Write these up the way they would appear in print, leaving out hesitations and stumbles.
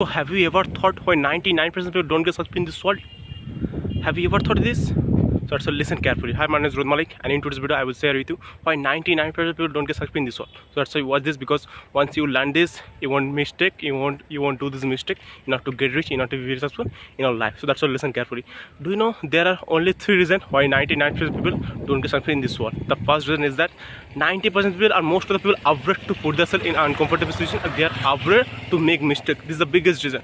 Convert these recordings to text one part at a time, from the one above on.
So have you ever thought why 99% of people don't get successful in this world? Have you ever thought this? So listen carefully. Hi, my name is Rud Malik, and in today's video I will share with you why 99% of people don't get successful in this world. So that's why you watch this, because once you learn this, you won't mistake, you won't do this mistake in order to get rich, in order to be very successful in your life. So that's why listen carefully. Do you know there are only 3 reasons why 99% of people don't get successful in this world? The first reason is that 90% of people, or most of the people, are afraid to put themselves in an uncomfortable situation, and they are afraid to make mistake. This is the biggest reason.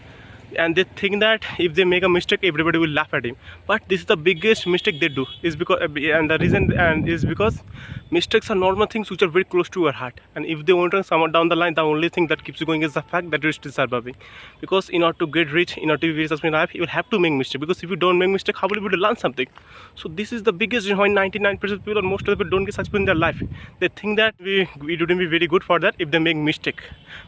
And they think that if they make a mistake, everybody will laugh at him. But this is the biggest mistake they do, is because, and the reason is because mistakes are normal things which are very close to your heart. And if they want to someone down the line, the only thing that keeps you going is the fact that you're still surviving. Because in order to get rich, in order to be very successful in life, you will have to make mistake. Because if you don't make mistake, how will you be able to learn something? So this is the biggest reason why 99% of people, or most of the people, don't get successful in their life. They think that we wouldn't be very good for that if they make mistake.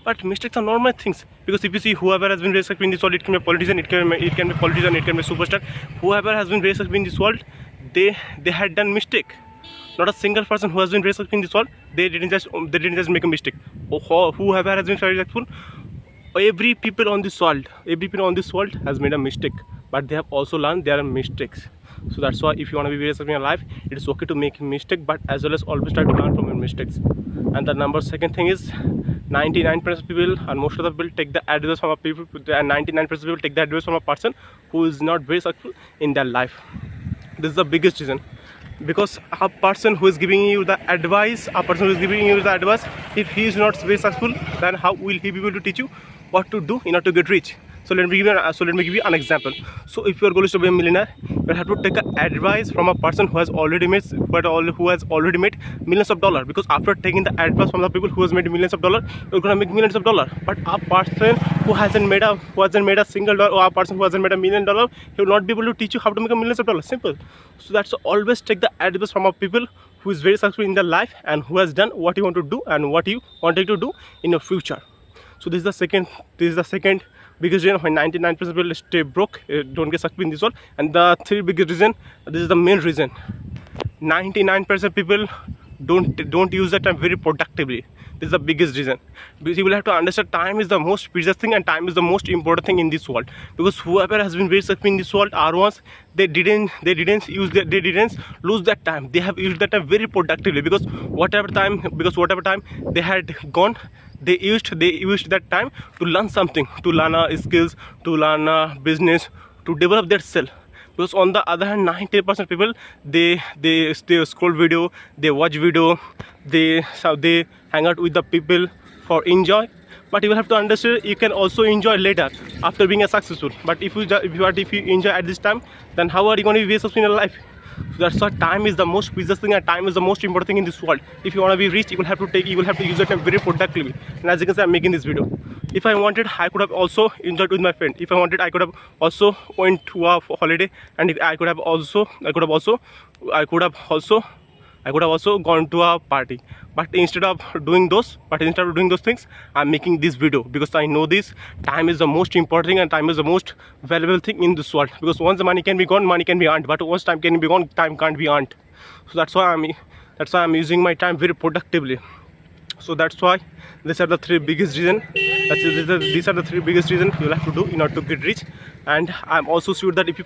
But mistakes are normal things. Because if you see whoever has been very successful in this world, it can be a politician, it can be politician, it can be a superstar. Whoever has been very successful in this world, they had done mistake. Not a single person who has been very successful in this world, they didn't just make a mistake. Whoever has been very successful, every people on this world has made a mistake, but they have also learned their mistakes. So that's why if you want to be very successful in your life, it is okay to make a mistake, but as well as always try to learn from your mistakes. And the second thing is 99% of people, and most of the people, take the advice from a people, and 99% of people take the advice from a person who is not very successful in their life. This is the biggest reason. Because a person who is giving you the advice, if he is not very successful, then how will he be able to teach you what to do in order to get rich? So let me give you an example. So if your goal is to be a millionaire, you have to take advice from a person who has already made millions of dollars. Because after taking the advice from the people who has made millions of dollars, you're gonna make millions of dollars. But a person who hasn't made a single dollar, or a person who hasn't made $1 million, he will not be able to teach you how to make millions of dollars. Simple. So that's always take the advice from a people who is very successful in their life, and who has done what you want to do and what you wanted to do in your future. So this is the second biggest reason why 99% of people stay broke, don't get successful in this world. And the third biggest reason, this is the main reason, 99% of people don't use that time very productively. This is the biggest reason. Because you will have to understand, time is the most precious thing, and time is the most important thing in this world. Because whoever has been very successful in this world are ones, they didn't lose that time. They have used that time very productively. Because whatever time they had gone, they used that time to learn something, to learn skills, to learn business, to develop their self. Because on the other hand, 90% of people, they scroll video, they watch video, they hang out with the people for enjoy. But you will have to understand, you can also enjoy later after being successful. But if you enjoy at this time, then how are you going to be successful in your life? So that's why time is the most precious thing, and time is the most important thing in this world. If you want to be rich, you will have to use that time very productively. And as you can see, I'm making this video. If I wanted, I could have also enjoyed with my friend. If I wanted, I could have also went to a holiday, and I could have also gone to a party. But instead of doing those things, I'm making this video, because I know this time is the most important thing, and time is the most valuable thing in this world. Because once the money can be gone, money can be earned. But once time can be gone, time can't be earned. So that's why I'm using my time very productively. So that's why these are the 3 biggest reasons. These are the 3 biggest reasons you will have to do in order to get rich. And I'm also sure that if you